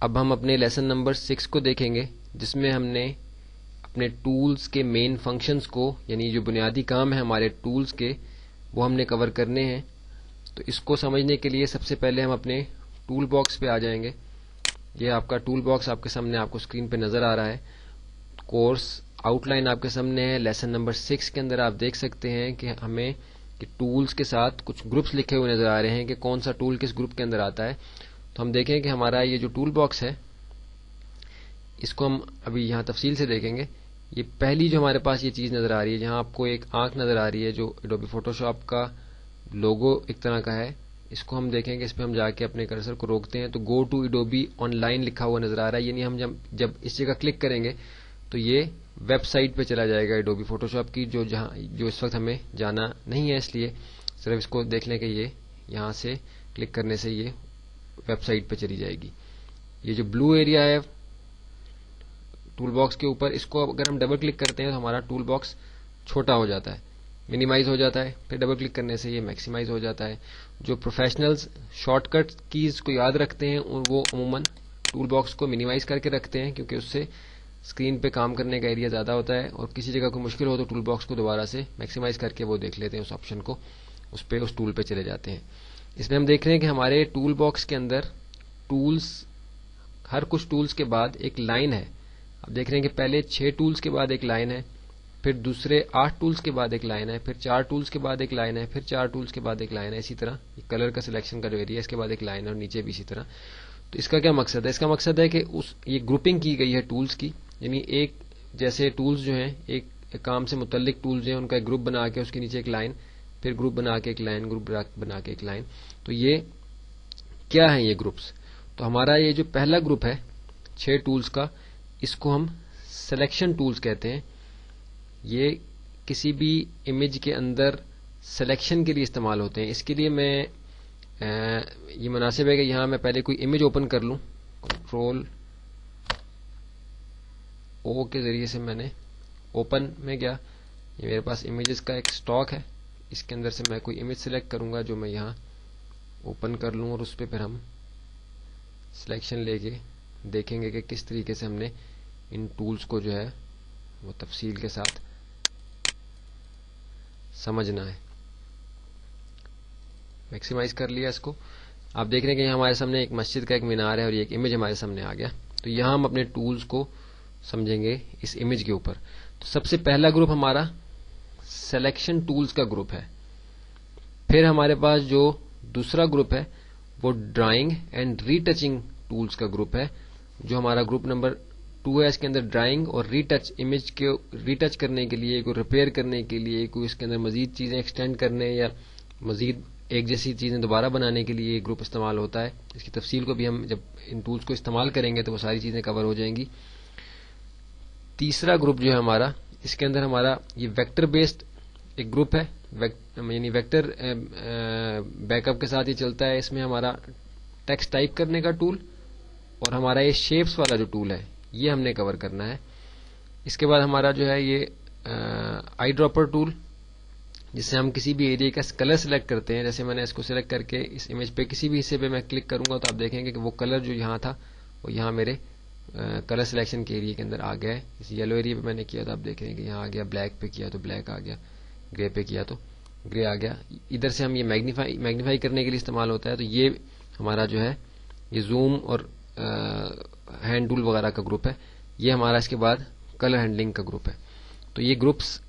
اب ہم اپنے لیسن نمبر 6 کو دیکھیں گے، جس میں ہم نے اپنے ٹولز کے مین فنکشنز کو، یعنی جو بنیادی کام ہے ہمارے ٹولز کے، وہ ہم نے کور کرنے ہیں. تو اس کو سمجھنے کے لیے سب سے پہلے ہم اپنے ٹول باکس پہ آ جائیں گے. یہ آپ کا ٹول باکس آپ کے سامنے آپ کو اسکرین پہ نظر آ رہا ہے. کورس آؤٹ لائن آپ کے سامنے ہے. لیسن نمبر 6 کے اندر آپ دیکھ سکتے ہیں کہ ہمیں ٹولز کے ساتھ کچھ گروپس لکھے ہوئے نظر آ رہے ہیں کہ کون سا ٹول کس گروپ کے اندر آتا ہے. تو ہم دیکھیں کہ ہمارا یہ جو ٹول باکس ہے، اس کو ہم ابھی یہاں تفصیل سے دیکھیں گے. یہ پہلی جو ہمارے پاس یہ چیز نظر آ رہی ہے، جہاں آپ کو ایک آنکھ نظر آ رہی ہے جو ایڈوبی فوٹوشاپ کا لوگو ایک طرح کا ہے. اس کو ہم دیکھیں کہ اس پہ ہم جا کے اپنے کرسر کو روکتے ہیں تو go to Adobe online لکھا ہوا نظر آ رہا ہے. یعنی ہم جب اس جگہ کلک کریں گے تو یہ ویب سائٹ پہ چلا جائے گا ایڈوبی فوٹوشاپ کی، جو اس وقت ہمیں جانا نہیں ہے. اس لیے صرف اس کو دیکھ لیں کہ یہ یہاں سے کلک کرنے سے یہ ویب سائٹ پہ چلی جائے گی. یہ جو بلو ایریا ہے ٹول باکس کے اوپر، اس کو اگر ہم ڈبل کلک کرتے ہیں تو ہمارا ٹول باکس چھوٹا ہو جاتا ہے، منیمائز ہو جاتا ہے. پھر ڈبل کلک کرنے سے یہ میکسیمائز ہو جاتا ہے. جو پروفیشنلز شارٹ کٹ کیز کو یاد رکھتے ہیں وہ عموماً ٹول باکس کو منیمائز کر کے رکھتے ہیں، کیونکہ اس سے اسکرین پہ کام کرنے کا ایریا زیادہ ہوتا ہے، اور کسی جگہ کوئی مشکل ہو تو ٹول باکس کو دوبارہ سے میکسیمائز کر کے وہ دیکھ لیتے ہیں اس آپشن کو، اس ٹول پہ چلے جاتے ہیں. اس میں ہم دیکھ رہے ہیں کہ ہمارے ٹول باکس کے اندر ٹولز، ہر کچھ ٹولز کے بعد ایک لائن ہے. اب دیکھ رہے ہیں کہ پہلے 6 ٹولز کے بعد ایک لائن ہے، پھر دوسرے 8 ٹولز کے بعد ایک لائن ہے، پھر 4 ٹولز کے بعد ایک لائن ہے، پھر 4 ٹولز کے بعد ایک لائن ہے. اسی طرح کلر کا سلیکشن کا جو ایریا ہے اس کے بعد ایک لائن ہے، اور نیچے بھی اسی طرح. تو اس کا کیا مقصد ہے؟ اس کا مقصد ہے کہ یہ گروپنگ کی گئی ہے ٹولز کی، یعنی ایک جیسے ٹولز جو ہیں ایک کام سے متعلق ٹولز ہیں، ان کا ایک گروپ بنا کے اس کے نیچے ایک لائن، پھر گروپ بنا کے ایک لائن، گروپ بنا کے ایک لائن. تو یہ کیا ہے یہ گروپس؟ تو ہمارا یہ جو پہلا گروپ ہے 6 ٹولز کا، اس کو ہم سلیکشن ٹولز کہتے ہیں. یہ کسی بھی امیج کے اندر سلیکشن کے لیے استعمال ہوتے ہیں. اس کے لیے میں یہ مناسب ہے کہ یہاں میں پہلے کوئی امیج اوپن کر لوں. کنٹرول او کے ذریعے سے میں نے اوپن میں گیا. یہ میرے پاس امیجز کا ایک سٹاک ہے، اس کے اندر سے میں کوئی امیج سلیکٹ کروں گا جو میں یہاں اوپن کر لوں، اور اس پہ پھر ہم سلیکشن لے کے دیکھیں گے کہ کس طریقے سے ہم نے ان ٹولز کو جو ہے وہ تفصیل کے ساتھ سمجھنا ہے. میکسیمائز کر لیا اس کو. آپ دیکھ رہے ہیں کہ یہاں ہمارے سامنے ایک مسجد کا ایک مینار ہے اور یہ ایک امیج ہمارے سامنے آ گیا. تو یہاں ہم اپنے ٹولز کو سمجھیں گے اس امیج کے اوپر. تو سب سے پہلا گروپ ہمارا سلیکشن ٹولز کا گروپ ہے. پھر ہمارے پاس جو دوسرا گروپ ہے وہ drawing and retouching tools کا گروپ ہے، جو ہمارا گروپ نمبر 2 ہے. اس کے اندر ڈرائنگ اور ری ٹچ، امیج کے ری ٹچ کرنے کے لیے، کوئی ریپیئر کرنے کے لیے، کوئی اس کے اندر مزید چیزیں ایکسٹینڈ کرنے یا مزید ایک جیسی چیزیں دوبارہ بنانے کے لیے یہ گروپ استعمال ہوتا ہے. اس کی تفصیل کو بھی ہم جب ان ٹولز کو استعمال کریں گے تو وہ ساری چیزیں کور ہو جائیں گی. تیسرا گروپ جو ہے ہمارا، اس کے اندر ہمارا یہ ویکٹر بیسڈ ایک گروپ ہے، یعنی ویکٹر بیک اپ کے ساتھ یہ چلتا ہے. اس میں ہمارا ٹیکسٹ ٹائپ کرنے کا ٹول اور ہمارا یہ شیپس والا جو ٹول ہے یہ ہم نے کور کرنا ہے. اس کے بعد ہمارا جو ہے یہ آئی ڈراپر ٹول، جس سے ہم کسی بھی ایریا کا کلر سلیکٹ کرتے ہیں. جیسے میں نے اس کو سلیکٹ کر کے اس امیج پہ کسی بھی حصے پہ میں کلک کروں گا تو آپ دیکھیں گے کہ وہ کلر جو یہاں تھا وہ یہاں میرے کلر سلیکشن کے ایریا کے اندر آ گیا ہے. اس یلو ایریا پہ میں نے کیا تو آپ دیکھ رہے ہیں کہ یہاں آ گیا، بلیک پہ کیا تو بلیک آ گیا، گرے پہ کیا تو گرے آ گیا. ادھر سے ہم یہ میگنیفائی کرنے کے لیے استعمال ہوتا ہے. تو یہ ہمارا جو ہے یہ زوم اور ہینڈ ٹول وغیرہ کا گروپ ہے. یہ ہمارا اس کے بعد کلر ہینڈلنگ کا گروپ ہے. تو یہ گروپس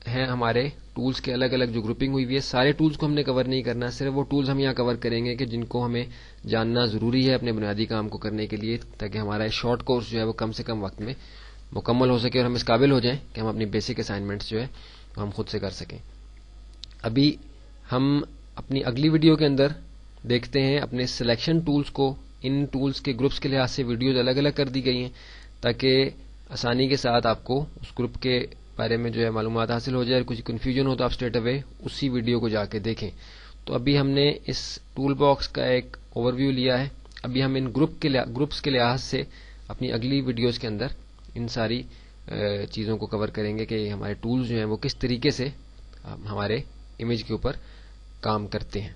ہیں ہمارے ٹولز کے الگ الگ جو گروپنگ ہوئی ہے. سارے ٹولز کو ہم نے کور نہیں کرنا، صرف وہ ٹولز ہم یہاں کور کریں گے کہ جن کو ہمیں جاننا ضروری ہے اپنے بنیادی کام کو کرنے کے لیے، تاکہ ہمارا شارٹ کورس جو ہے وہ کم سے کم وقت میں مکمل ہو سکے اور ہم اس قابل ہو جائیں کہ ہم اپنی بیسک اسائنمنٹس جو ہے ہم خود سے کر سکیں. ابھی ہم اپنی اگلی ویڈیو کے اندر دیکھتے ہیں اپنے سلیکشن ٹولز کو. ان ٹولز کے گروپس کے لحاظ سے ویڈیوز الگ الگ کر دی گئی ہیں تاکہ آسانی کے ساتھ آپ کو اس گروپ کے بارے میں جو ہے معلومات حاصل ہو جائے. کچھ کنفیوژن ہو تو آپ اسٹریٹ اوے اسی ویڈیو کو جا کے دیکھیں. تو ابھی ہم نے اس ٹول باکس کا ایک اوور ویو لیا ہے. ابھی ہم ان گروپس کے لحاظ سے اپنی اگلی ویڈیوز کے اندر ان ساری چیزوں کو کور کریں گے کہ ہمارے ٹولز جو ہیں وہ کس طریقے سے ہمارے امیج کے اوپر کام کرتے ہیں.